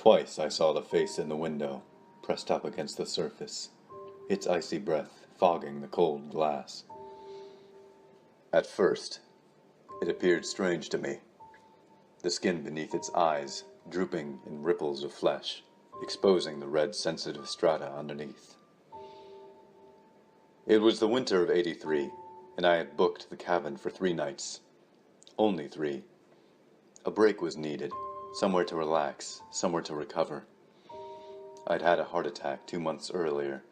Twice I saw the face in the window, pressed up against the surface, its icy breath fogging the cold glass. At first, it appeared strange to me, the skin beneath its eyes drooping in ripples of flesh, exposing the red sensitive strata underneath. It was the winter of '83, and I had booked the cabin for 3 nights. Only 3. A break was needed, somewhere to relax, somewhere to recover. I'd had a heart attack 2 months earlier,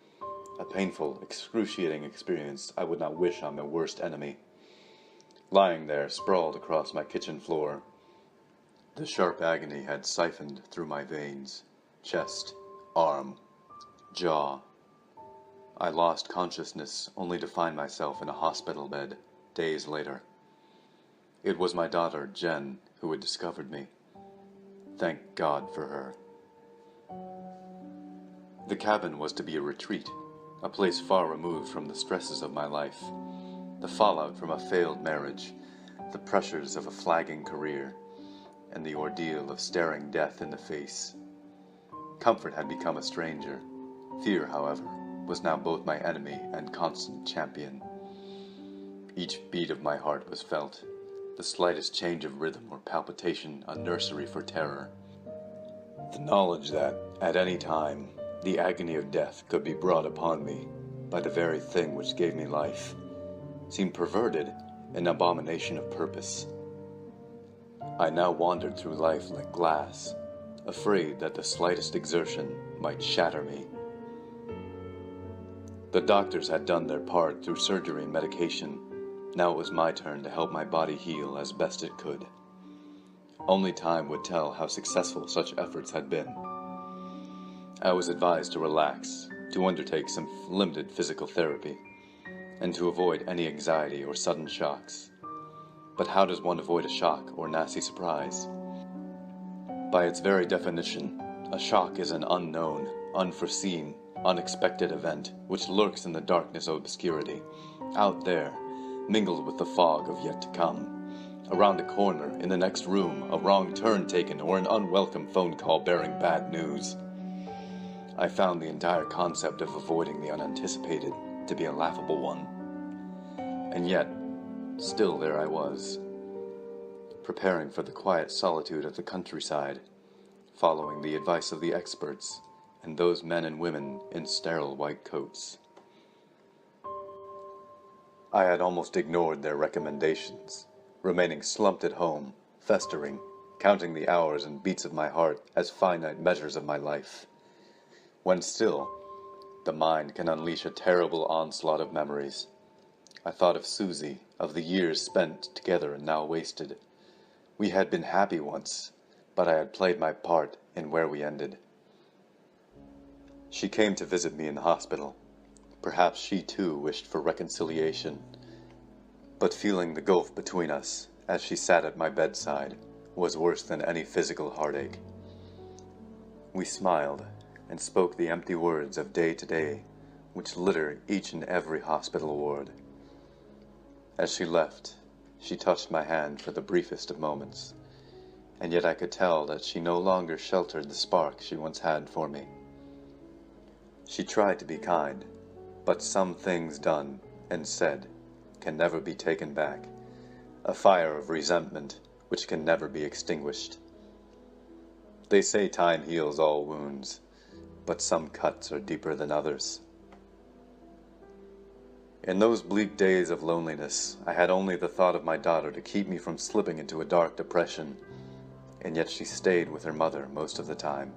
a painful, excruciating experience I would not wish on my worst enemy. Lying there, sprawled across my kitchen floor, the sharp agony had siphoned through my veins, chest, arm, jaw. I lost consciousness only to find myself in a hospital bed days later. It was my daughter, Jen, who had discovered me. Thank God for her. The cabin was to be a retreat, a place far removed from the stresses of my life, the fallout from a failed marriage, the pressures of a flagging career, and the ordeal of staring death in the face. Comfort had become a stranger. Fear, however, was now both my enemy and constant champion. Each beat of my heart was felt, the slightest change of rhythm or palpitation a nursery for terror. The knowledge that, at any time, the agony of death could be brought upon me by the very thing which gave me life seemed perverted, an abomination of purpose. I now wandered through life like glass, afraid that the slightest exertion might shatter me. The doctors had done their part through surgery and medication. Now it was my turn to help my body heal as best it could. Only time would tell how successful such efforts had been. I was advised to relax, to undertake some limited physical therapy, and to avoid any anxiety or sudden shocks. But how does one avoid a shock or nasty surprise? By its very definition, a shock is an unknown, unforeseen, unexpected event which lurks in the darkness of obscurity, out there, mingled with the fog of yet to come. Around the corner, in the next room, a wrong turn taken or an unwelcome phone call bearing bad news. I found the entire concept of avoiding the unanticipated to be a laughable one. And yet, still there I was, preparing for the quiet solitude of the countryside, following the advice of the experts and those men and women in sterile white coats. I had almost ignored their recommendations, remaining slumped at home, festering, counting the hours and beats of my heart as finite measures of my life. When still, the mind can unleash a terrible onslaught of memories. I thought of Susie, of the years spent together and now wasted. We had been happy once, but I had played my part in where we ended. She came to visit me in the hospital. Perhaps she too wished for reconciliation, but feeling the gulf between us as she sat at my bedside was worse than any physical heartache. We smiled and spoke the empty words of day to day which litter each and every hospital ward. As she left, she touched my hand for the briefest of moments, and yet I could tell that she no longer sheltered the spark she once had for me. She tried to be kind, but some things done and said can never be taken back, a fire of resentment which can never be extinguished. They say time heals all wounds, but some cuts are deeper than others. In those bleak days of loneliness, I had only the thought of my daughter to keep me from slipping into a dark depression, and yet she stayed with her mother most of the time.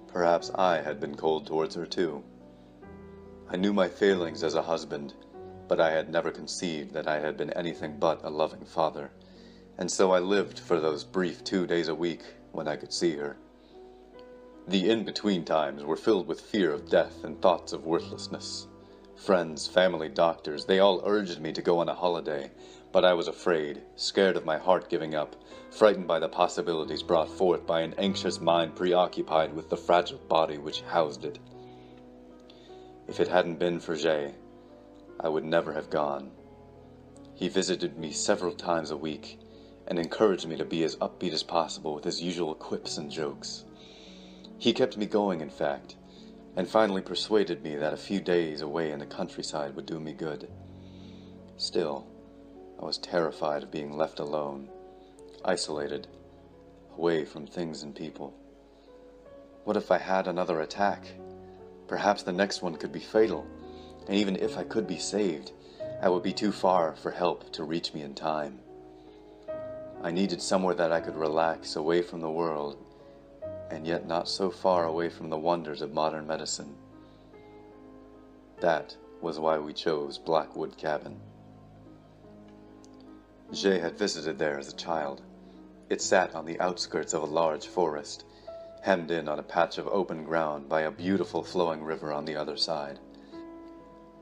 Perhaps I had been cold towards her too. I knew my failings as a husband, but I had never conceived that I had been anything but a loving father, and so I lived for those brief 2 days a week when I could see her. The in-between times were filled with fear of death and thoughts of worthlessness. Friends, family, doctors, they all urged me to go on a holiday, but I was afraid, scared of my heart giving up, frightened by the possibilities brought forth by an anxious mind preoccupied with the fragile body which housed it. If it hadn't been for Jay, I would never have gone. He visited me several times a week, and encouraged me to be as upbeat as possible with his usual quips and jokes. He kept me going, in fact, and finally persuaded me that a few days away in the countryside would do me good. Still, I was terrified of being left alone, isolated, away from things and people. What if I had another attack? Perhaps the next one could be fatal, and even if I could be saved, I would be too far for help to reach me in time. I needed somewhere that I could relax away from the world, and yet not so far away from the wonders of modern medicine. That was why we chose Blackwood Cabin. Jay had visited there as a child. It sat on the outskirts of a large forest, hemmed in on a patch of open ground by a beautiful flowing river on the other side.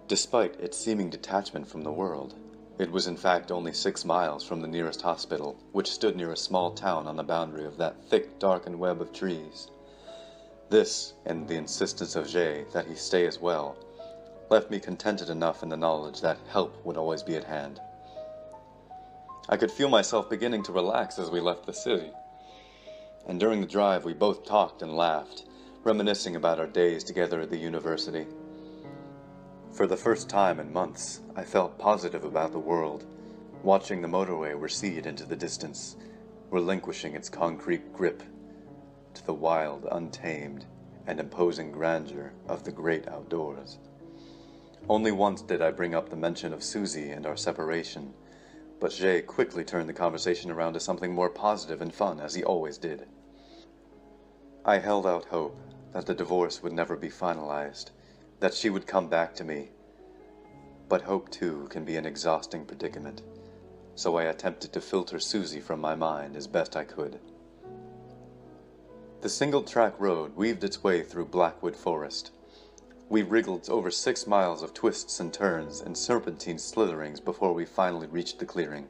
Despite its seeming detachment from the world, it was in fact only 6 miles from the nearest hospital, which stood near a small town on the boundary of that thick, darkened web of trees. This, and the insistence of Jay that he stay as well, left me contented enough in the knowledge that help would always be at hand. I could feel myself beginning to relax as we left the city, and during the drive we both talked and laughed, reminiscing about our days together at the university. For the first time in months, I felt positive about the world, watching the motorway recede into the distance, relinquishing its concrete grip to the wild, untamed, and imposing grandeur of the great outdoors. Only once did I bring up the mention of Susie and our separation, but Jay quickly turned the conversation around to something more positive and fun, as he always did. I held out hope that the divorce would never be finalized, that she would come back to me. But hope, too, can be an exhausting predicament, so I attempted to filter Susie from my mind as best I could. The single-track road weaved its way through Blackwood Forest. We wriggled over 6 miles of twists and turns and serpentine slitherings before we finally reached the clearing.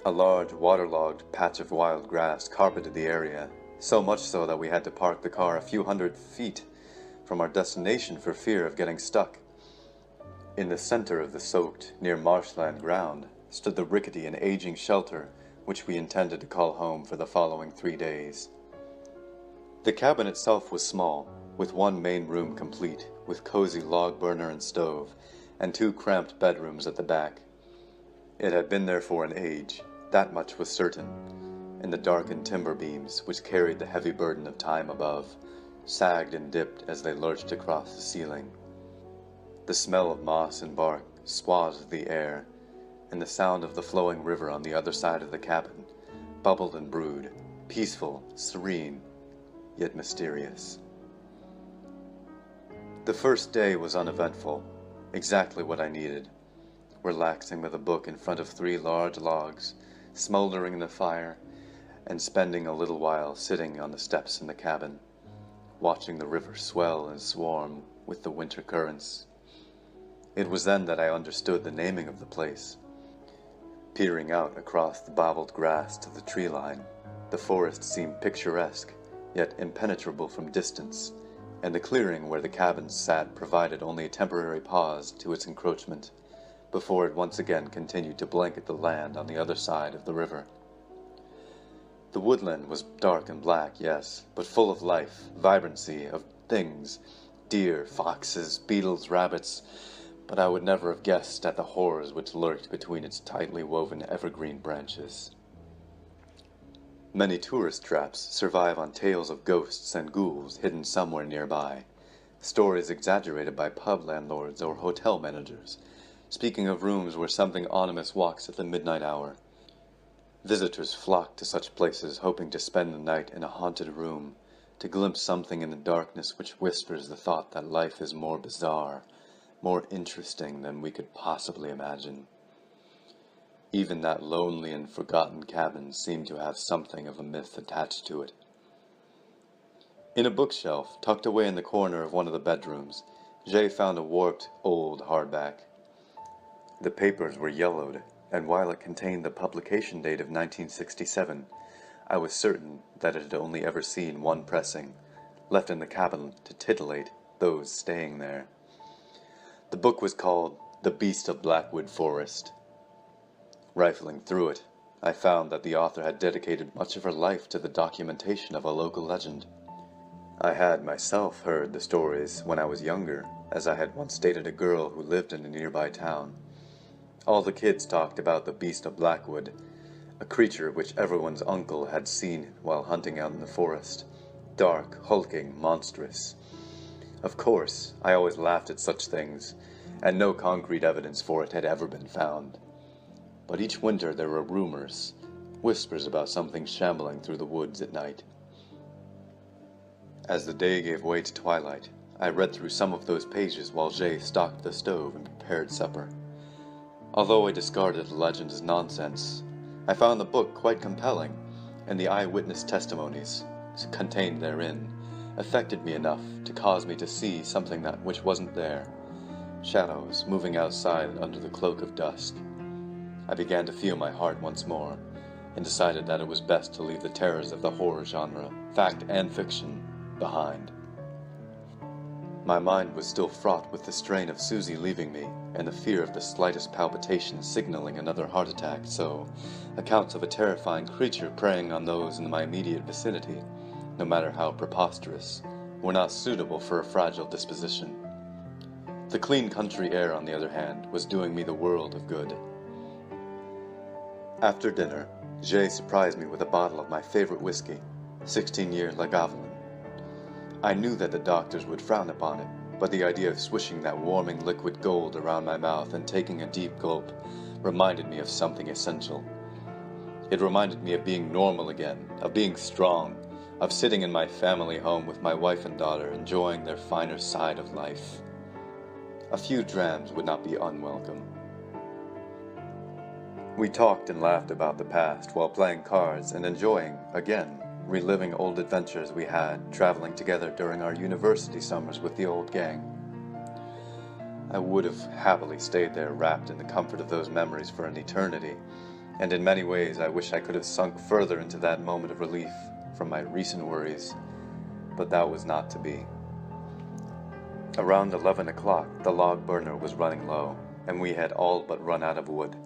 A large, waterlogged patch of wild grass carpeted the area, so much so that we had to park the car a few hundred feet from our destination for fear of getting stuck. In the center of the soaked, near marshland ground, stood the rickety and aging shelter which we intended to call home for the following 3 days. The cabin itself was small, with one main room complete, with cozy log burner and stove, and 2 cramped bedrooms at the back. It had been there for an age, that much was certain, and the darkened timber beams, which carried the heavy burden of time above, sagged and dipped as they lurched across the ceiling. The smell of moss and bark swathed the air, and the sound of the flowing river on the other side of the cabin bubbled and brewed, peaceful, serene, yet mysterious. The first day was uneventful, exactly what I needed, relaxing with a book in front of 3 large logs, smoldering in the fire, and spending a little while sitting on the steps in the cabin, watching the river swell and swarm with the winter currents. It was then that I understood the naming of the place. Peering out across the bobbled grass to the tree line, the forest seemed picturesque, yet impenetrable from distance, and the clearing where the cabins sat provided only a temporary pause to its encroachment, before it once again continued to blanket the land on the other side of the river. The woodland was dark and black, yes, but full of life, vibrancy, of things, deer, foxes, beetles, rabbits, but I would never have guessed at the horrors which lurked between its tightly woven evergreen branches. Many tourist traps survive on tales of ghosts and ghouls hidden somewhere nearby, stories exaggerated by pub landlords or hotel managers, speaking of rooms where something ominous walks at the midnight hour. Visitors flock to such places hoping to spend the night in a haunted room, to glimpse something in the darkness which whispers the thought that life is more bizarre, more interesting than we could possibly imagine. Even that lonely and forgotten cabin seemed to have something of a myth attached to it. In a bookshelf, tucked away in the corner of one of the bedrooms, Jay found a warped, old hardback. The papers were yellowed, and while it contained the publication date of 1967, I was certain that it had only ever seen one pressing, left in the cabin to titillate those staying there. The book was called The Beast of Blackwood Forest. Rifling through it, I found that the author had dedicated much of her life to the documentation of a local legend. I had myself heard the stories when I was younger, as I had once dated a girl who lived in a nearby town. All the kids talked about the Beast of Blackwood, a creature which everyone's uncle had seen while hunting out in the forest. Dark, hulking, monstrous. Of course, I always laughed at such things, and no concrete evidence for it had ever been found. But each winter there were rumors, whispers about something shambling through the woods at night. As the day gave way to twilight, I read through some of those pages while Jay stocked the stove and prepared supper. Although I discarded the legend as nonsense, I found the book quite compelling, and the eyewitness testimonies contained therein affected me enough to cause me to see something which wasn't there. Shadows moving outside under the cloak of dusk. I began to feel my heart once more, and decided that it was best to leave the terrors of the horror genre, fact and fiction, behind. My mind was still fraught with the strain of Susie leaving me, and the fear of the slightest palpitation signaling another heart attack, so accounts of a terrifying creature preying on those in my immediate vicinity, no matter how preposterous, were not suitable for a fragile disposition. The clean country air, on the other hand, was doing me the world of good. After dinner, Jay surprised me with a bottle of my favorite whiskey, 16-year Lagavulin. I knew that the doctors would frown upon it, but the idea of swishing that warming liquid gold around my mouth and taking a deep gulp reminded me of something essential. It reminded me of being normal again, of being strong, of sitting in my family home with my wife and daughter, enjoying their finer side of life. A few drams would not be unwelcome. We talked and laughed about the past while playing cards and enjoying, again, reliving old adventures we had traveling together during our university summers with the old gang. I would have happily stayed there wrapped in the comfort of those memories for an eternity, and in many ways I wish I could have sunk further into that moment of relief from my recent worries, but that was not to be. Around 11 o'clock, the log burner was running low, and we had all but run out of wood.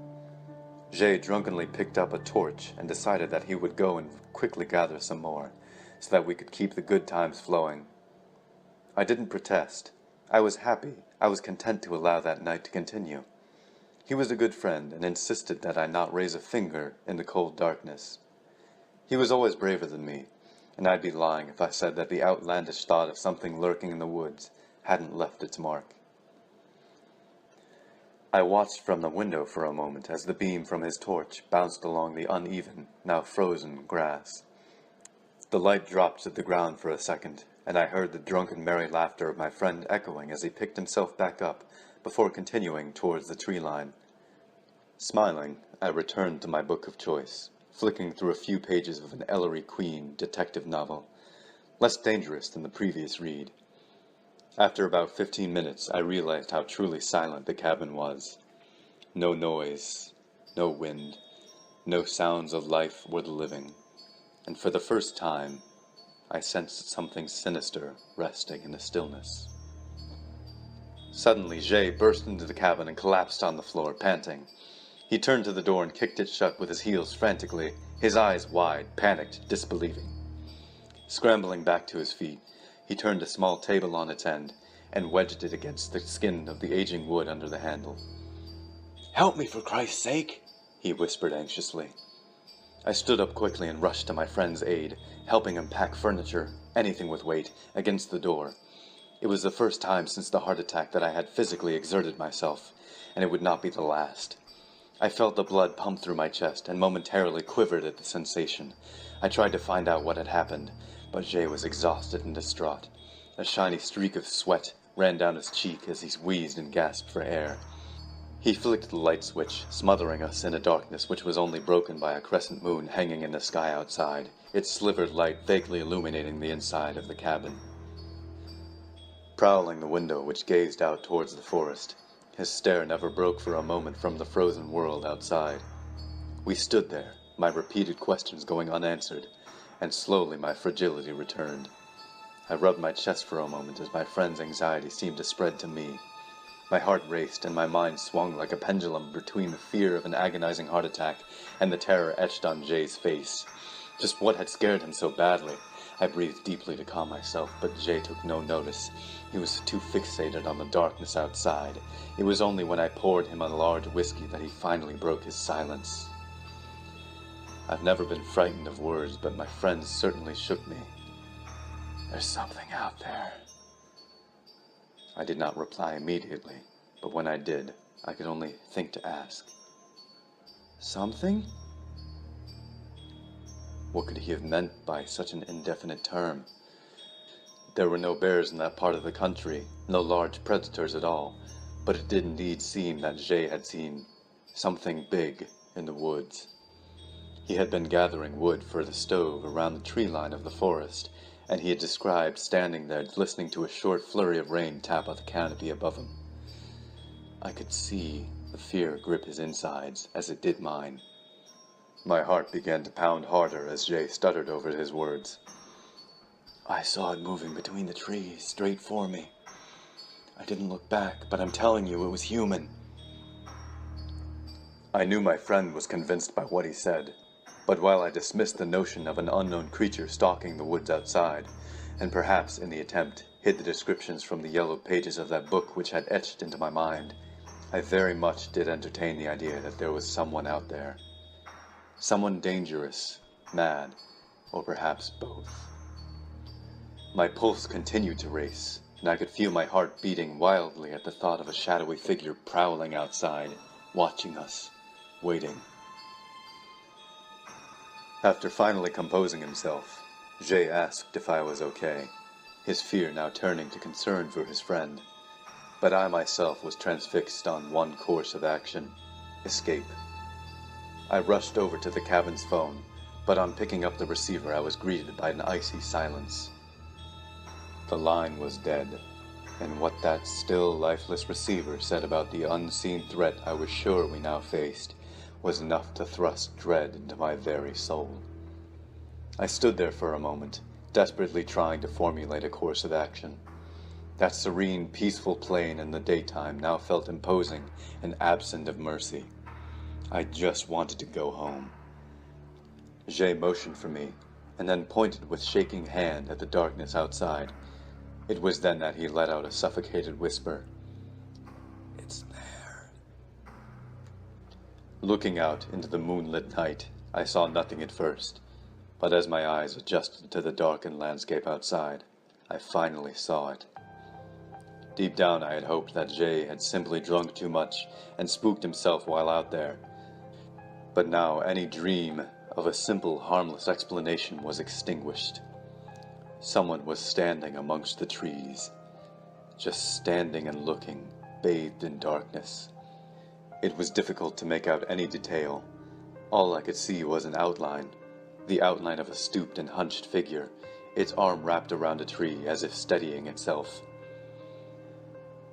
Jay drunkenly picked up a torch and decided that he would go and quickly gather some more, so that we could keep the good times flowing. I didn't protest. I was happy. I was content to allow that night to continue. He was a good friend and insisted that I not raise a finger in the cold darkness. He was always braver than me, and I'd be lying if I said that the outlandish thought of something lurking in the woods hadn't left its mark. I watched from the window for a moment as the beam from his torch bounced along the uneven, now frozen, grass. The light dropped to the ground for a second, and I heard the drunken merry laughter of my friend echoing as he picked himself back up before continuing towards the tree line. Smiling, I returned to my book of choice, flicking through a few pages of an Ellery Queen detective novel, less dangerous than the previous read. After about 15 minutes, I realized how truly silent the cabin was. No noise, no wind, no sounds of life or the living, and for the first time, I sensed something sinister resting in the stillness. Suddenly, Jay burst into the cabin and collapsed on the floor, panting. He turned to the door and kicked it shut with his heels frantically, his eyes wide, panicked, disbelieving. Scrambling back to his feet, he turned a small table on its end and wedged it against the skin of the aging wood under the handle. "Help me, for Christ's sake," he whispered anxiously. I stood up quickly and rushed to my friend's aid, helping him pack furniture, anything with weight, against the door. It was the first time since the heart attack that I had physically exerted myself, and it would not be the last. I felt the blood pump through my chest and momentarily quivered at the sensation. I tried to find out what had happened, but Jay was exhausted and distraught. A shiny streak of sweat ran down his cheek as he wheezed and gasped for air. He flicked the light switch, smothering us in a darkness which was only broken by a crescent moon hanging in the sky outside, its slivered light vaguely illuminating the inside of the cabin. Prowling the window which gazed out towards the forest, his stare never broke for a moment from the frozen world outside. We stood there, my repeated questions going unanswered, and slowly my fragility returned. I rubbed my chest for a moment as my friend's anxiety seemed to spread to me. My heart raced and my mind swung like a pendulum between the fear of an agonizing heart attack and the terror etched on Jay's face. Just what had scared him so badly? I breathed deeply to calm myself, but Jay took no notice. He was too fixated on the darkness outside. It was only when I poured him a large whiskey that he finally broke his silence. I've never been frightened of words, but my friends certainly shook me. There's something out there. I did not reply immediately, but when I did, I could only think to ask. Something? What could he have meant by such an indefinite term? There were no bears in that part of the country, no large predators at all, but it did indeed seem that Jay had seen something big in the woods. He had been gathering wood for the stove around the tree line of the forest, and he had described standing there listening to a short flurry of rain tap on the canopy above him. I could see the fear grip his insides as it did mine. My heart began to pound harder as Jay stuttered over his words. I saw it moving between the trees, straight for me. I didn't look back, but I'm telling you it was human. I knew my friend was convinced by what he said, but while I dismissed the notion of an unknown creature stalking the woods outside, and perhaps in the attempt hid the descriptions from the yellowed pages of that book which had etched into my mind, I very much did entertain the idea that there was someone out there. Someone dangerous, mad, or perhaps both. My pulse continued to race, and I could feel my heart beating wildly at the thought of a shadowy figure prowling outside, watching us, waiting. After finally composing himself, Jay asked if I was okay, his fear now turning to concern for his friend. But I myself was transfixed on one course of action: escape. I rushed over to the cabin's phone, but on picking up the receiver I was greeted by an icy silence. The line was dead, and what that still, lifeless receiver said about the unseen threat I was sure we now faced was enough to thrust dread into my very soul. I stood there for a moment, desperately trying to formulate a course of action. That serene, peaceful plain in the daytime now felt imposing and absent of mercy. I just wanted to go home. Jay motioned for me, and then pointed with shaking hand at the darkness outside. It was then that he let out a suffocated whisper. It's there. Looking out into the moonlit night, I saw nothing at first, but as my eyes adjusted to the darkened landscape outside, I finally saw it. Deep down I had hoped that Jay had simply drunk too much and spooked himself while out there. But now any dream of a simple, harmless explanation was extinguished. Someone was standing amongst the trees, just standing and looking, bathed in darkness. It was difficult to make out any detail. All I could see was an outline, the outline of a stooped and hunched figure, its arm wrapped around a tree as if steadying itself.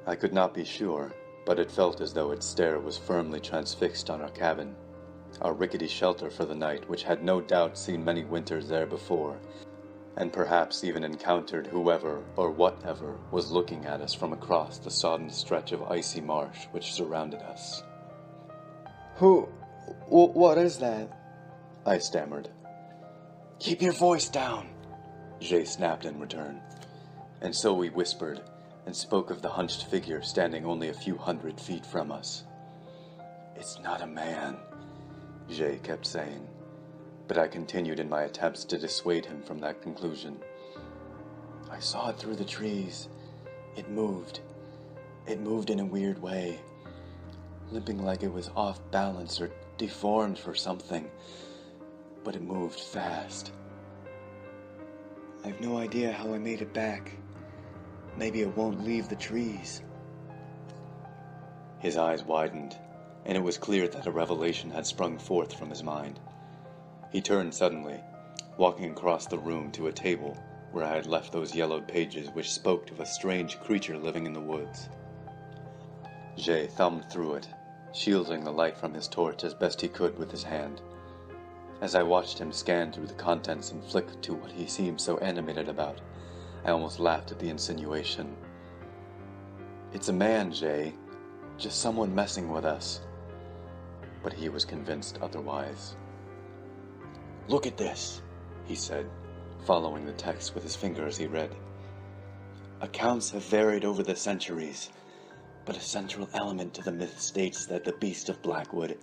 I could not be sure, but it felt as though its stare was firmly transfixed on our cabin, our rickety shelter for the night, which had no doubt seen many winters there before, and perhaps even encountered whoever or whatever was looking at us from across the sodden stretch of icy marsh which surrounded us. What is that? I stammered. Keep your voice down, Jay snapped in return. And so we whispered, and spoke of the hunched figure standing only a few 100 feet from us. It's not a man, Jay kept saying, but I continued in my attempts to dissuade him from that conclusion. I saw it through the trees. It moved. It moved in a weird way, limping like it was off balance or deformed for something, but it moved fast. I have no idea how I made it back. Maybe it won't leave the trees. His eyes widened, and it was clear that a revelation had sprung forth from his mind. He turned suddenly, walking across the room to a table where I had left those yellowed pages which spoke of a strange creature living in the woods. Jay thumbed through it, shielding the light from his torch as best he could with his hand. As I watched him scan through the contents and flick to what he seemed so animated about, I almost laughed at the insinuation. It's a man, Jay, Just someone messing with us. But he was convinced otherwise. "Look at this," he said, following the text with his finger as he read. "Accounts have varied over the centuries, but a central element to the myth states that the beast of Blackwood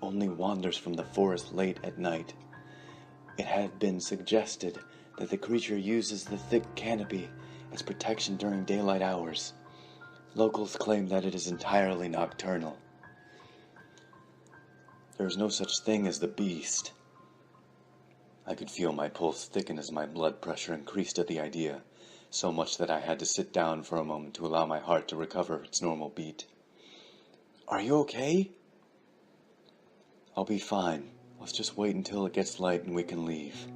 only wanders from the forest late at night. It had been suggested that the creature uses the thick canopy as protection during daylight hours. Locals claim that it is entirely nocturnal. There is no such thing as the beast." I could feel my pulse thicken as my blood pressure increased at the idea, so much that I had to sit down for a moment to allow my heart to recover its normal beat. "Are you okay?" "I'll be fine. Let's just wait until it gets light and we can leave."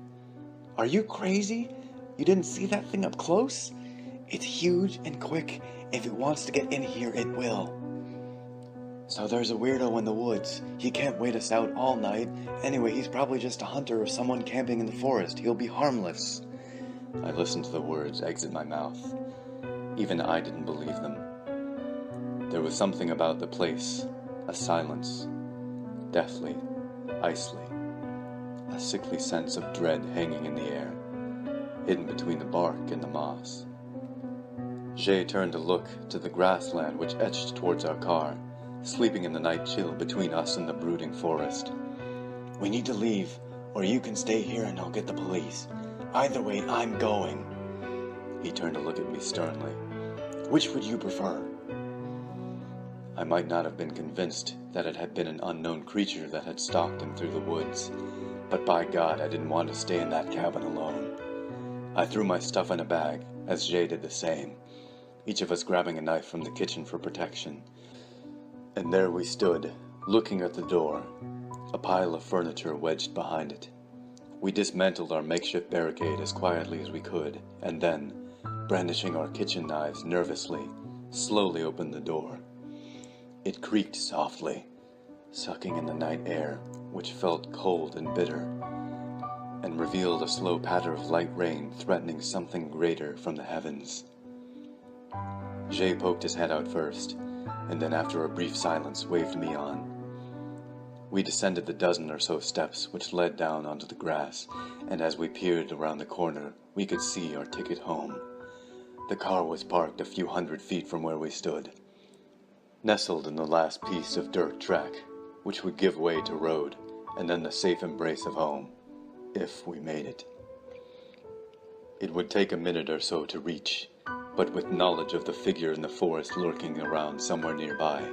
"Are you crazy? You didn't see that thing up close? It's huge and quick. If it wants to get in here, it will." "So there's a weirdo in the woods. He can't wait us out all night. Anyway, he's probably just a hunter or someone camping in the forest. He'll be harmless." I listened to the words exit my mouth. Even I didn't believe them. There was something about the place, a silence, deathly, icy, a sickly sense of dread hanging in the air, hidden between the bark and the moss. Jay turned to look to the grassland which edged towards our car, sleeping in the night chill between us and the brooding forest. "We need to leave, or you can stay here and I'll get the police. Either way, I'm going." He turned to look at me sternly. "Which would you prefer?" I might not have been convinced that it had been an unknown creature that had stalked him through the woods, but by God, I didn't want to stay in that cabin alone. I threw my stuff in a bag, as Jay did the same, each of us grabbing a knife from the kitchen for protection. And there we stood, looking at the door, a pile of furniture wedged behind it. We dismantled our makeshift barricade as quietly as we could, and then, brandishing our kitchen knives nervously, slowly opened the door. It creaked softly, sucking in the night air, which felt cold and bitter, and revealed a slow patter of light rain threatening something greater from the heavens. Jay poked his head out first, and then after a brief silence waved me on. We descended the dozen or so steps which led down onto the grass, and as we peered around the corner, we could see our ticket home. The car was parked a few 100 feet from where we stood, nestled in the last piece of dirt track, which would give way to road, and then the safe embrace of home, if we made it. It would take a minute or so to reach, but with knowledge of the figure in the forest lurking around somewhere nearby,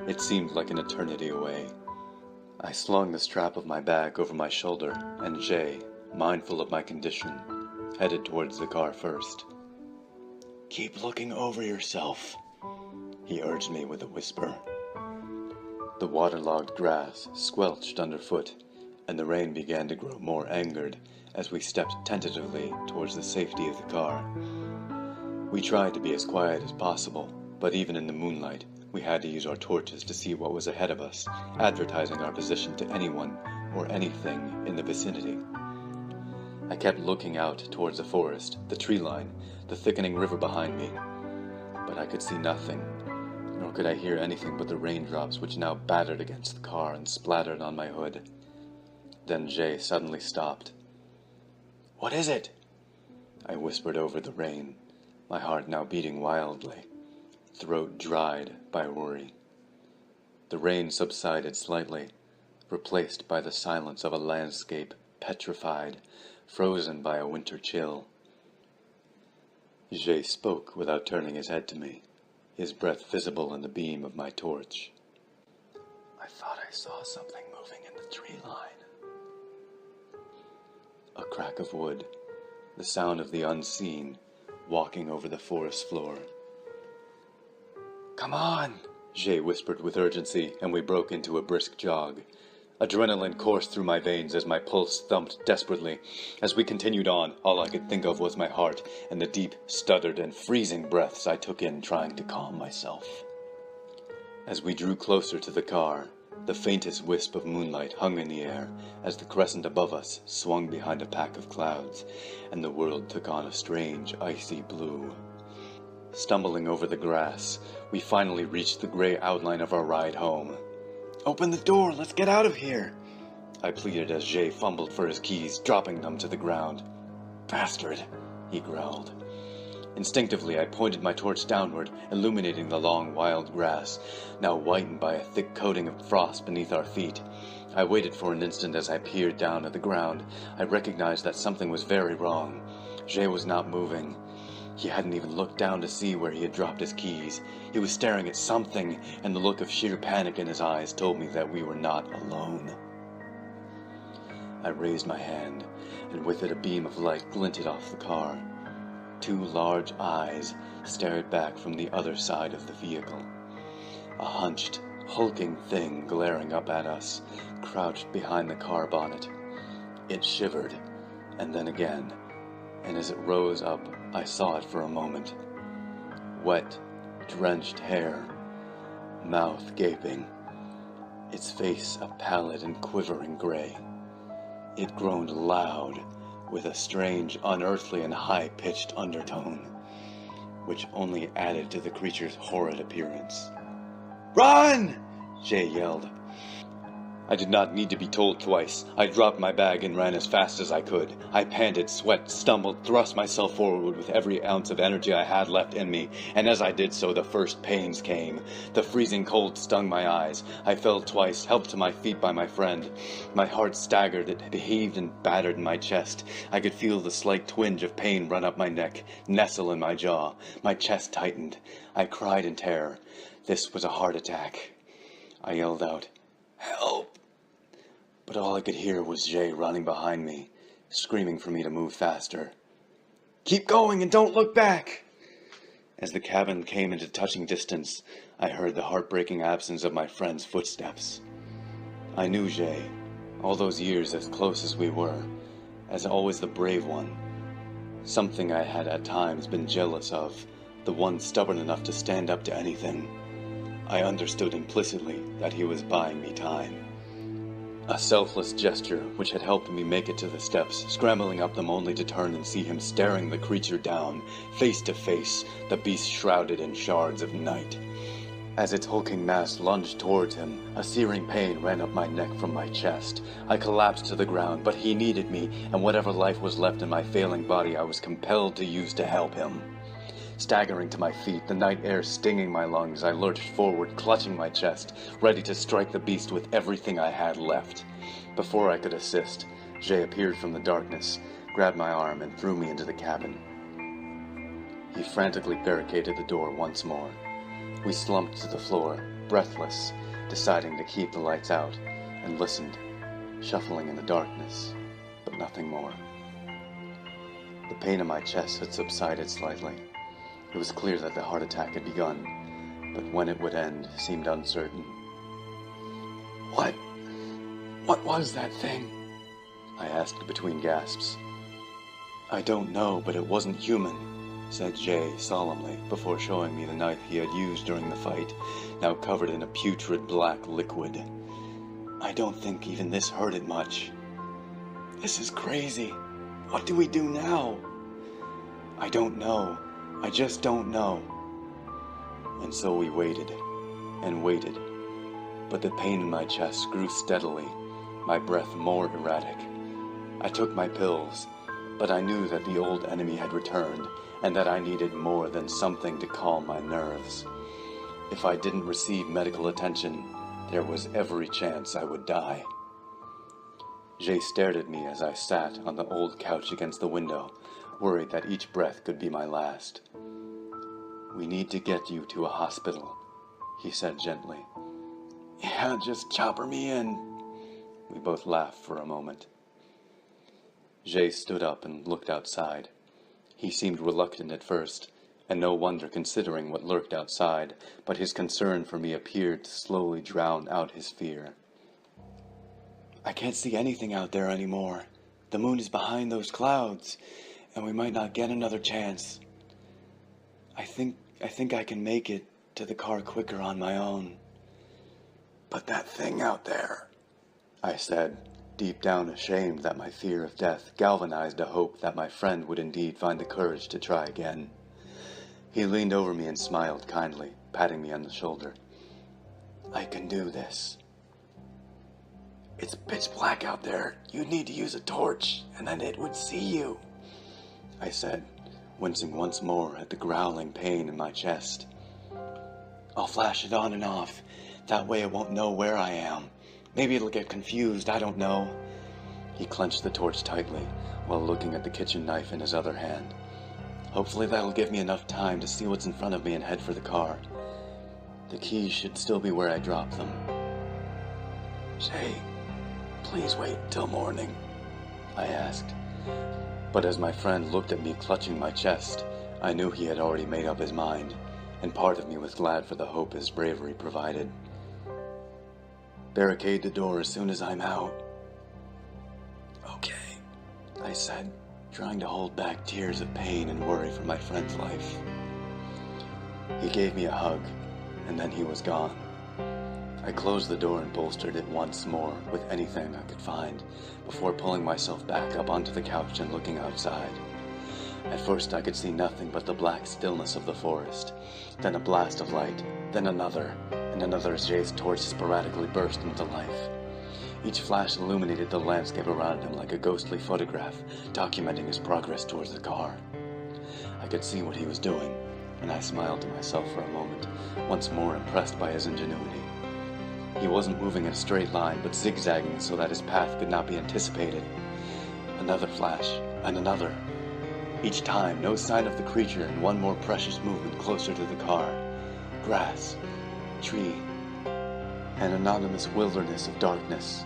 it seemed like an eternity away. I slung the strap of my bag over my shoulder, and Jay, mindful of my condition, headed towards the car first. "Keep looking over yourself," he urged me with a whisper. The waterlogged grass squelched underfoot, and the rain began to grow more angered as we stepped tentatively towards the safety of the car. We tried to be as quiet as possible, but even in the moonlight, we had to use our torches to see what was ahead of us, advertising our position to anyone or anything in the vicinity. I kept looking out towards the forest, the tree line, the thickening river behind me, but I could see nothing, nor could I hear anything but the raindrops which now battered against the car and splattered on my hood. Then Jay suddenly stopped. "What is it?" I whispered over the rain, my heart now beating wildly, throat dried by worry. The rain subsided slightly, replaced by the silence of a landscape petrified, frozen by a winter chill. Jay spoke without turning his head to me, his breath visible in the beam of my torch. "I thought I saw something moving in the tree line." A crack of wood, the sound of the unseen, walking over the forest floor. "Come on," Jay whispered with urgency, and we broke into a brisk jog. Adrenaline coursed through my veins as my pulse thumped desperately. As we continued on, all I could think of was my heart and the deep, stuttered, and freezing breaths I took in trying to calm myself. As we drew closer to the car, the faintest wisp of moonlight hung in the air as the crescent above us swung behind a pack of clouds, and the world took on a strange, icy blue. Stumbling over the grass, we finally reached the gray outline of our ride home. "Open the door, let's get out of here," I pleaded as Jay fumbled for his keys, dropping them to the ground. "Bastard," he growled. Instinctively, I pointed my torch downward, illuminating the long, wild grass, now whitened by a thick coating of frost beneath our feet. I waited for an instant as I peered down at the ground. I recognized that something was very wrong. Jay was not moving. He hadn't even looked down to see where he had dropped his keys. He was staring at something, and the look of sheer panic in his eyes told me that we were not alone. I raised my hand, and with it a beam of light glinted off the car. 2 large eyes stared back from the other side of the vehicle. A hunched, hulking thing glaring up at us, crouched behind the car bonnet. It shivered, and then again, and as it rose up, I saw it for a moment. Wet, drenched hair, mouth gaping, its face a pallid and quivering gray. It groaned loud, with a strange, unearthly and high-pitched undertone, which only added to the creature's horrid appearance. "Run!" Jay yelled. I did not need to be told twice. I dropped my bag and ran as fast as I could. I panted, sweat, stumbled, thrust myself forward with every ounce of energy I had left in me, and as I did so, the first pains came. The freezing cold stung my eyes. I fell twice, helped to my feet by my friend. My heart staggered, it heaved and battered in my chest. I could feel the slight twinge of pain run up my neck, nestle in my jaw. My chest tightened. I cried in terror. This was a heart attack. I yelled out, "Help!" But all I could hear was Jay running behind me, screaming for me to move faster. "Keep going and don't look back!" As the cabin came into touching distance, I heard the heartbreaking absence of my friend's footsteps. I knew Jay, all those years as close as we were, as always the brave one. Something I had at times been jealous of, the one stubborn enough to stand up to anything. I understood implicitly that he was buying me time. A selfless gesture which had helped me make it to the steps, scrambling up them only to turn and see him staring the creature down, face to face, the beast shrouded in shards of night. As its hulking mass lunged towards him, a searing pain ran up my neck from my chest. I collapsed to the ground, but he needed me, and whatever life was left in my failing body I was compelled to use to help him. Staggering to my feet, the night air stinging my lungs, I lurched forward, clutching my chest, ready to strike the beast with everything I had left. Before I could assist, Jay appeared from the darkness, grabbed my arm, and threw me into the cabin. He frantically barricaded the door once more. We slumped to the floor, breathless, deciding to keep the lights out, and listened, shuffling in the darkness, but nothing more. The pain in my chest had subsided slightly. It was clear that the heart attack had begun, but when it would end seemed uncertain. What was that thing?" I asked between gasps. "I don't know, but it wasn't human," said Jay solemnly, before showing me the knife he had used during the fight, now covered in a putrid black liquid. "I don't think even this hurt it much." "This is crazy. What do we do now?" "I don't know. I just don't know." And so we waited, and waited, but the pain in my chest grew steadily, my breath more erratic. I took my pills, but I knew that the old enemy had returned, and that I needed more than something to calm my nerves. If I didn't receive medical attention, there was every chance I would die. Jay stared at me as I sat on the old couch against the window, worried that each breath could be my last. "We need to get you to a hospital," he said gently. "Yeah, just chopper me in." We both laughed for a moment. Jay stood up and looked outside. He seemed reluctant at first, and no wonder considering what lurked outside, but his concern for me appeared to slowly drown out his fear. "I can't see anything out there anymore. The moon is behind those clouds, and we might not get another chance. I think I can make it to the car quicker on my own." "But that thing out there," I said, deep down ashamed that my fear of death galvanized a hope that my friend would indeed find the courage to try again. He leaned over me and smiled kindly, patting me on the shoulder. "I can do this." "It's pitch black out there. You'd need to use a torch, and then it would see you," I said, wincing once more at the growling pain in my chest. "I'll flash it on and off. That way it won't know where I am. Maybe it'll get confused, I don't know." He clenched the torch tightly while looking at the kitchen knife in his other hand. "Hopefully that'll give me enough time to see what's in front of me and head for the car. The keys should still be where I dropped them." "Shay, please wait till morning," I asked. But as my friend looked at me clutching my chest, I knew he had already made up his mind, and part of me was glad for the hope his bravery provided. "Barricade the door as soon as I'm out." "Okay," I said, trying to hold back tears of pain and worry for my friend's life. He gave me a hug, and then he was gone. I closed the door and bolstered it once more with anything I could find, before pulling myself back up onto the couch and looking outside. At first I could see nothing but the black stillness of the forest, then a blast of light, then another, and another as Jay's torch sporadically burst into life. Each flash illuminated the landscape around him like a ghostly photograph, documenting his progress towards the car. I could see what he was doing, and I smiled to myself for a moment, once more impressed by his ingenuity. He wasn't moving in a straight line, but zigzagging so that his path could not be anticipated. Another flash, and another. Each time, no sign of the creature, and one more precious movement closer to the car. Grass, tree, an anonymous wilderness of darkness.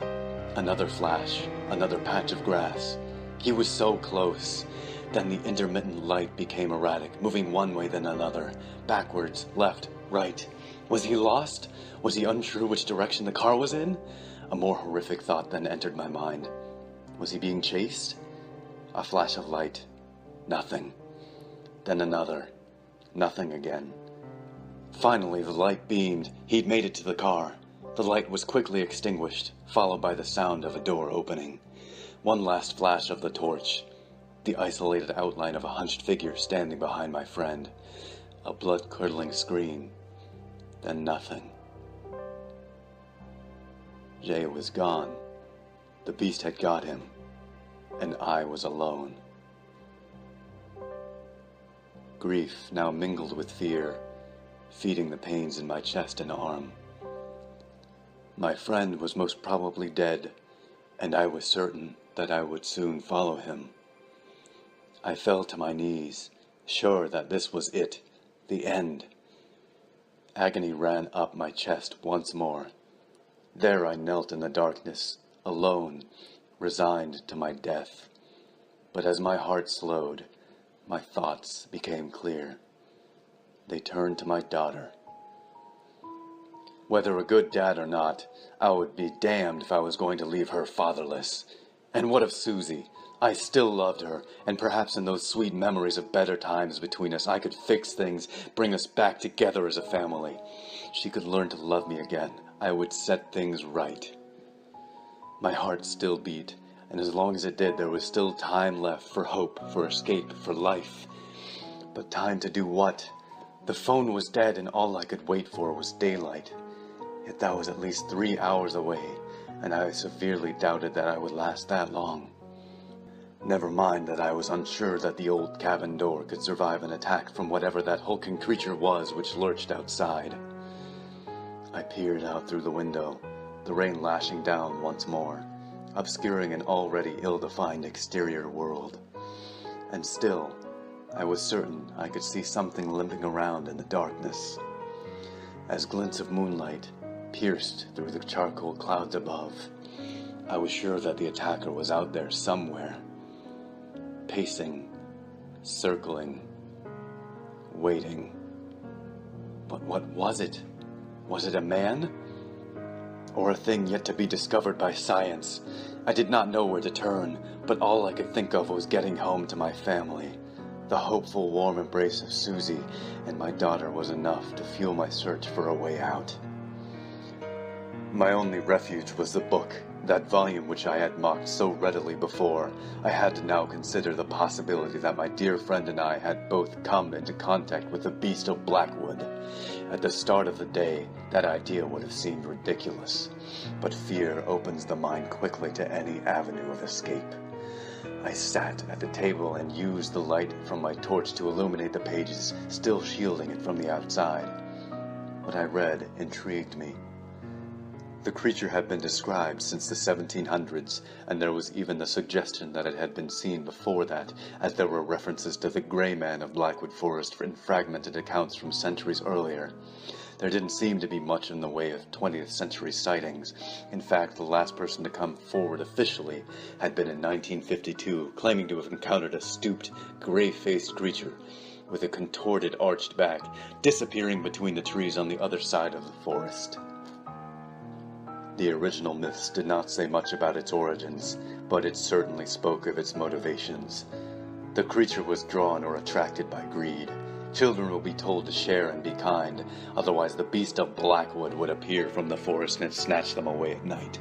Another flash, another patch of grass. He was so close. Then the intermittent light became erratic, moving one way then another, backwards, left, right. Was he lost? Was he unsure which direction the car was in? A more horrific thought then entered my mind. Was he being chased? A flash of light. Nothing. Then another. Nothing again. Finally, the light beamed. He'd made it to the car. The light was quickly extinguished, followed by the sound of a door opening. One last flash of the torch. The isolated outline of a hunched figure standing behind my friend. A blood-curdling scream. Then nothing. Jay was gone. The beast had got him, and I was alone. Grief now mingled with fear, feeding the pains in my chest and arm. My friend was most probably dead, and I was certain that I would soon follow him. I fell to my knees, sure that this was it, the end. Agony ran up my chest once more. There I knelt in the darkness, alone, resigned to my death. But as my heart slowed, my thoughts became clear. They turned to my daughter. Whether a good dad or not, I would be damned if I was going to leave her fatherless. And what of Susie? I still loved her, and perhaps in those sweet memories of better times between us, I could fix things, bring us back together as a family. She could learn to love me again. I would set things right. My heart still beat, and as long as it did, there was still time left for hope, for escape, for life. But time to do what? The phone was dead, and all I could wait for was daylight. Yet that was at least 3 hours away, and I severely doubted that I would last that long. Never mind that I was unsure that the old cabin door could survive an attack from whatever that hulking creature was which lurched outside. I peered out through the window, the rain lashing down once more, obscuring an already ill-defined exterior world. And still, I was certain I could see something limping around in the darkness. As glints of moonlight pierced through the charcoal clouds above, I was sure that the attacker was out there somewhere. Pacing, circling, waiting. But what was it? Was it a man? Or a thing yet to be discovered by science? I did not know where to turn, but all I could think of was getting home to my family. The hopeful, warm embrace of Susie and my daughter was enough to fuel my search for a way out. My only refuge was the book, That volume which I had mocked so readily before, I had to now consider the possibility that my dear friend and I had both come into contact with the beast of Blackwood. At the start of the day, that idea would have seemed ridiculous, but fear opens the mind quickly to any avenue of escape. I sat at the table and used the light from my torch to illuminate the pages, still shielding it from the outside. What I read intrigued me. The creature had been described since the 1700s, and there was even the suggestion that it had been seen before that, as there were references to the Grey Man of Blackwood Forest in fragmented accounts from centuries earlier. There didn't seem to be much in the way of 20th century sightings. In fact, the last person to come forward officially had been in 1952, claiming to have encountered a stooped, gray-faced creature with a contorted, arched back, disappearing between the trees on the other side of the forest. The original myths did not say much about its origins, but it certainly spoke of its motivations. The creature was drawn or attracted by greed. Children will be told to share and be kind, otherwise the beast of Blackwood would appear from the forest and snatch them away at night.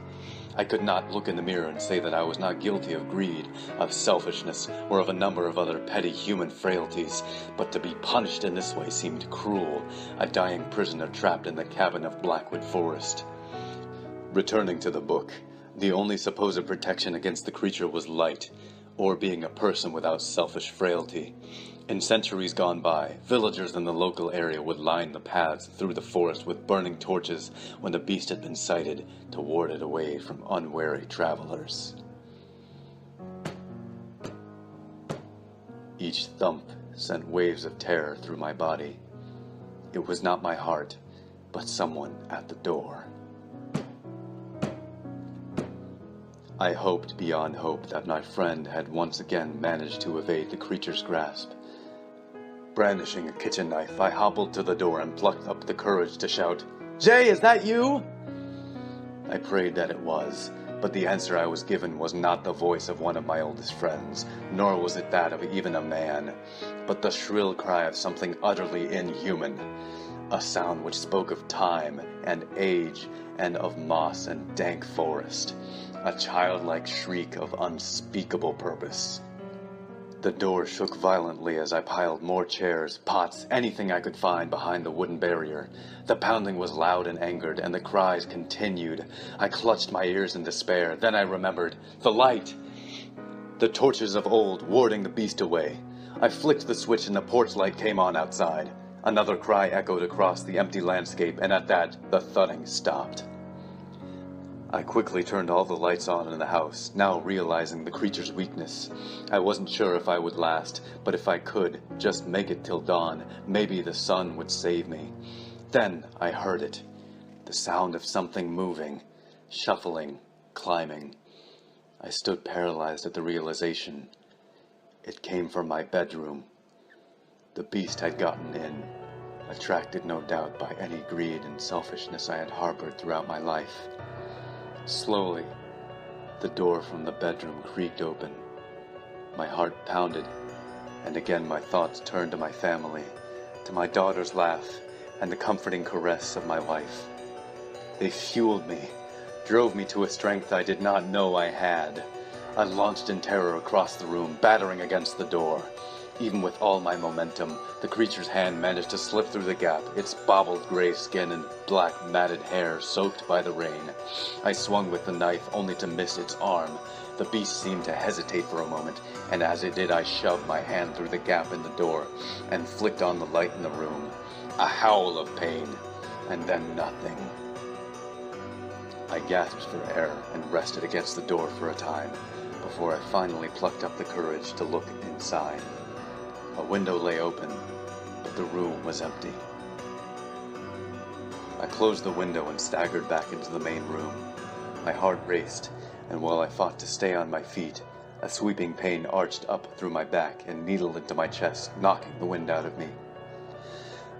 I could not look in the mirror and say that I was not guilty of greed, of selfishness, or of a number of other petty human frailties, but to be punished in this way seemed cruel, a dying prisoner trapped in the cabin of Blackwood Forest. Returning to the book, the only supposed protection against the creature was light, or being a person without selfish frailty. In centuries gone by, villagers in the local area would line the paths through the forest with burning torches when the beast had been sighted to ward it away from unwary travelers. Each thump sent waves of terror through my body. It was not my heart, but someone at the door. I hoped beyond hope that my friend had once again managed to evade the creature's grasp. Brandishing a kitchen knife, I hobbled to the door and plucked up the courage to shout, "Jay, is that you?" I prayed that it was, but the answer I was given was not the voice of one of my oldest friends, nor was it that of even a man, but the shrill cry of something utterly inhuman, a sound which spoke of time and age and of moss and dank forest, a childlike shriek of unspeakable purpose. The door shook violently as I piled more chairs, pots, anything I could find behind the wooden barrier. The pounding was loud and angered, and the cries continued. I clutched my ears in despair. Then I remembered. The light! The torches of old, warding the beast away. I flicked the switch and the porch light came on outside. Another cry echoed across the empty landscape, and at that, the thudding stopped. I quickly turned all the lights on in the house, now realizing the creature's weakness. I wasn't sure if I would last, but if I could, just make it till dawn, maybe the sun would save me. Then I heard it. The sound of something moving, shuffling, climbing. I stood paralyzed at the realization. It came from my bedroom. The beast had gotten in, attracted no doubt by any greed and selfishness I had harbored throughout my life. Slowly, the door from the bedroom creaked open. My heart pounded, and again my thoughts turned to my family, to my daughter's laugh, and the comforting caress of my wife. They fueled me, drove me to a strength I did not know I had. I launched in terror across the room, battering against the door. Even with all my momentum, the creature's hand managed to slip through the gap, its bobbled gray skin and black matted hair soaked by the rain. I swung with the knife only to miss its arm. The beast seemed to hesitate for a moment, and as it did I shoved my hand through the gap in the door and flicked on the light in the room. A howl of pain, and then nothing. I gasped for air and rested against the door for a time, before I finally plucked up the courage to look inside. A window lay open, but the room was empty. I closed the window and staggered back into the main room. My heart raced, and while I fought to stay on my feet, a sweeping pain arched up through my back and needled into my chest, knocking the wind out of me.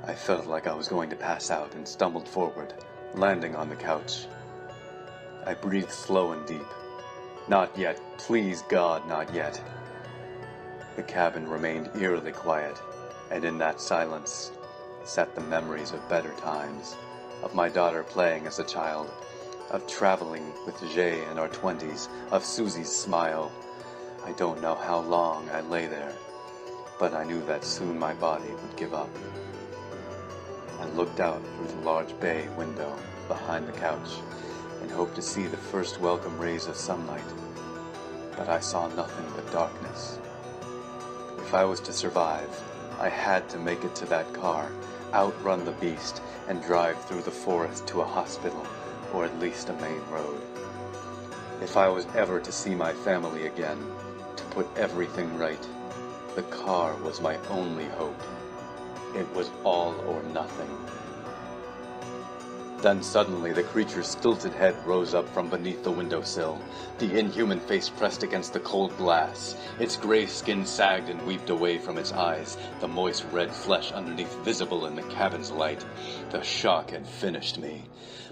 I felt like I was going to pass out and stumbled forward, landing on the couch. I breathed slow and deep. Not yet, please God, not yet. The cabin remained eerily quiet, and in that silence sat the memories of better times, of my daughter playing as a child, of traveling with Jay in our 20s, of Susie's smile. I don't know how long I lay there, but I knew that soon my body would give up. I looked out through the large bay window behind the couch and hoped to see the first welcome rays of sunlight, but I saw nothing but darkness. If I was to survive, I had to make it to that car, outrun the beast, and drive through the forest to a hospital, or at least a main road. If I was ever to see my family again, to put everything right, the car was my only hope. It was all or nothing. Then suddenly the creature's stilted head rose up from beneath the windowsill, the inhuman face pressed against the cold glass. Its gray skin sagged and weeped away from its eyes, the moist red flesh underneath visible in the cabin's light. The shock had finished me.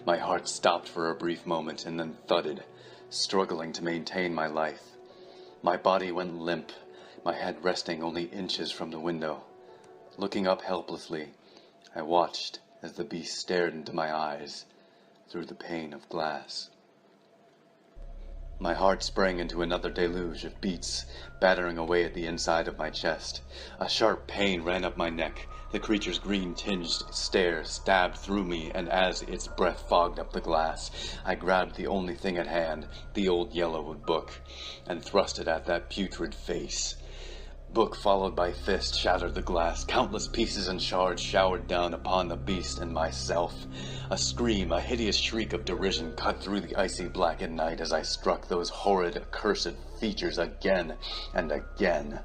My heart stopped for a brief moment and then thudded, struggling to maintain my life. My body went limp, my head resting only inches from the window. Looking up helplessly, I watched as the beast stared into my eyes through the pane of glass. My heart sprang into another deluge of beats, battering away at the inside of my chest. A sharp pain ran up my neck. The creature's green-tinged stare stabbed through me, and as its breath fogged up the glass, I grabbed the only thing at hand, the old yellowwood book, and thrust it at that putrid face. Book followed by fist shattered the glass. Countless pieces and shards showered down upon the beast and myself. A scream, a hideous shriek of derision cut through the icy blackened night as I struck those horrid, accursed features again and again.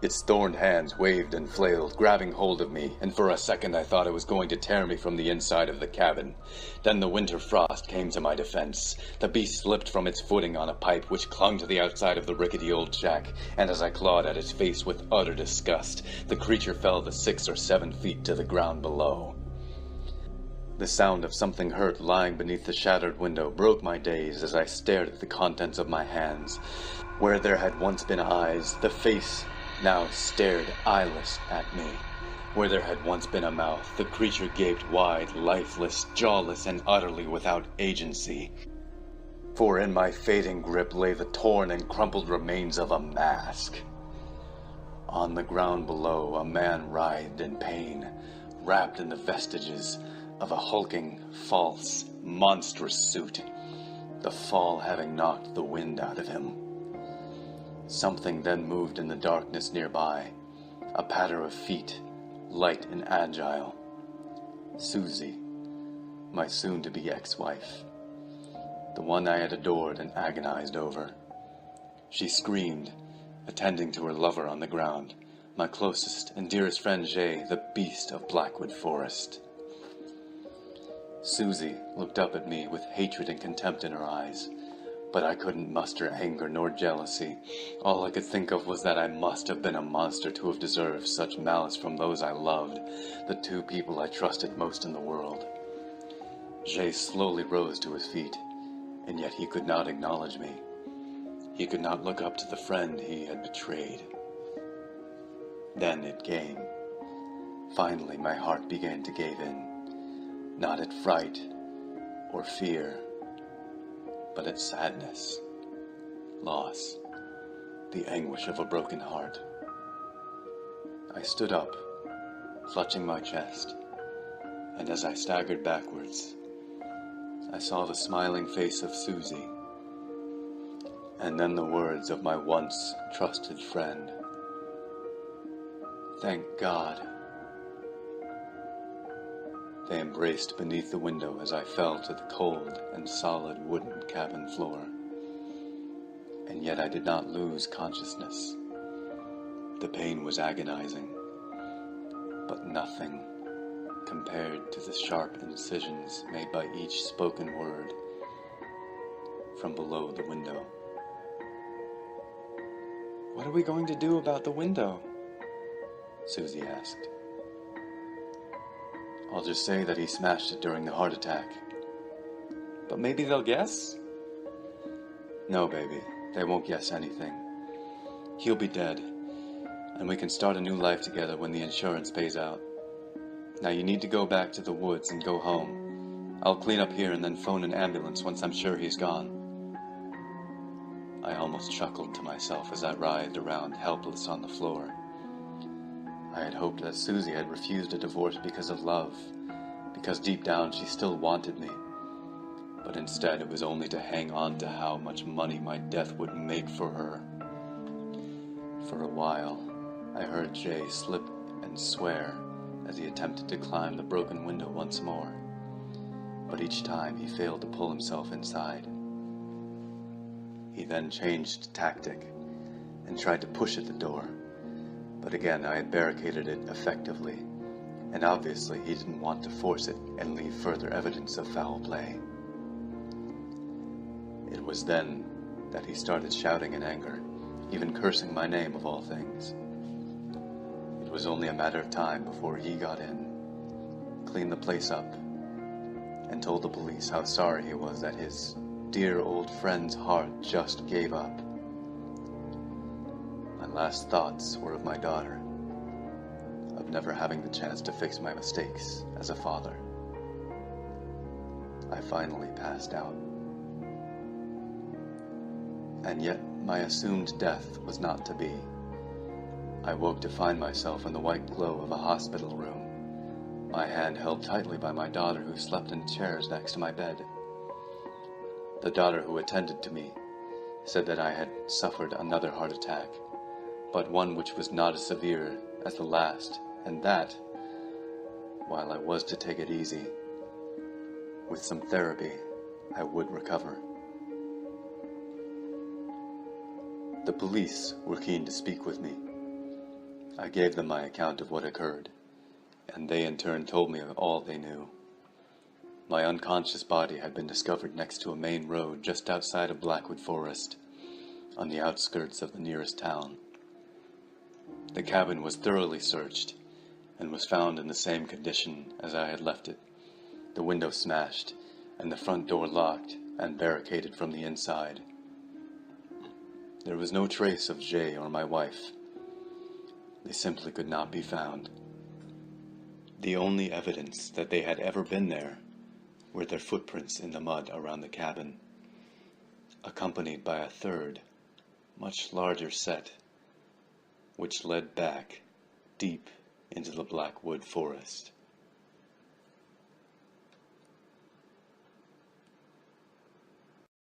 Its thorned hands waved and flailed, grabbing hold of me, and for a second I thought it was going to tear me from the inside of the cabin. Then the winter frost came to my defense. The beast slipped from its footing on a pipe which clung to the outside of the rickety old shack, and as I clawed at its face with utter disgust, the creature fell the 6 or 7 feet to the ground below. The sound of something hurt lying beneath the shattered window broke my daze as I stared at the contents of my hands. Where there had once been eyes, the face now stared eyeless at me. Where there had once been a mouth, the creature gaped wide, lifeless, jawless, and utterly without agency. For in my fading grip lay the torn and crumpled remains of a mask. On the ground below, a man writhed in pain, wrapped in the vestiges of a hulking, false, monstrous suit, the fall having knocked the wind out of him. Something then moved in the darkness nearby, a patter of feet, light and agile. Susie, my soon-to-be ex-wife, the one I had adored and agonized over. She screamed, attending to her lover on the ground, my closest and dearest friend Jay, the beast of Blackwood Forest. Susie looked up at me with hatred and contempt in her eyes. But I couldn't muster anger nor jealousy. All I could think of was that I must have been a monster to have deserved such malice from those I loved, the 2 people I trusted most in the world. Jay slowly rose to his feet, and yet he could not acknowledge me. He could not look up to the friend he had betrayed. Then it came. Finally my heart began to give in, not at fright or fear, but at sadness, loss, the anguish of a broken heart. I stood up, clutching my chest, and as I staggered backwards, I saw the smiling face of Susie, and then the words of my once trusted friend. Thank God. They embraced beneath the window as I fell to the cold and solid wooden cabin floor. And yet I did not lose consciousness. The pain was agonizing, but nothing compared to the sharp incisions made by each spoken word from below the window. "What are we going to do about the window?" Susie asked. "I'll just say that he smashed it during the heart attack." "But maybe they'll guess?" "No, baby, they won't guess anything. He'll be dead, and we can start a new life together when the insurance pays out. Now you need to go back to the woods and go home. I'll clean up here and then phone an ambulance once I'm sure he's gone. I almost chuckled to myself as I writhed around helpless on the floor. I had hoped that Susie had refused a divorce because of love, because deep down she still wanted me. But instead it was only to hang on to how much money my death would make for her. For a while, I heard Jay slip and swear as he attempted to climb the broken window once more. But each time he failed to pull himself inside. He then changed tactic and tried to push at the door, but again I had barricaded it effectively, and obviously he didn't want to force it and leave further evidence of foul play. It was then that he started shouting in anger, even cursing my name of all things. It was only a matter of time before he got in, cleaned the place up, and told the police how sorry he was that his dear old friend's heart just gave up. My last thoughts were of my daughter, of never having the chance to fix my mistakes as a father. I finally passed out. And yet my assumed death was not to be. I woke to find myself in the white glow of a hospital room, my hand held tightly by my daughter who slept in chairs next to my bed. The daughter who attended to me said that I had suffered another heart attack, but one which was not as severe as the last, and that, while I was to take it easy, with some therapy, I would recover. The police were keen to speak with me. I gave them my account of what occurred, and they in turn told me of all they knew. My unconscious body had been discovered next to a main road just outside of Blackwood Forest, on the outskirts of the nearest town. The cabin was thoroughly searched, and was found in the same condition as I had left it, the window smashed, and the front door locked and barricaded from the inside. There was no trace of Jay or my wife. They simply could not be found. The only evidence that they had ever been there were their footprints in the mud around the cabin, accompanied by a third, much larger set, which led back deep into the Blackwood Forest.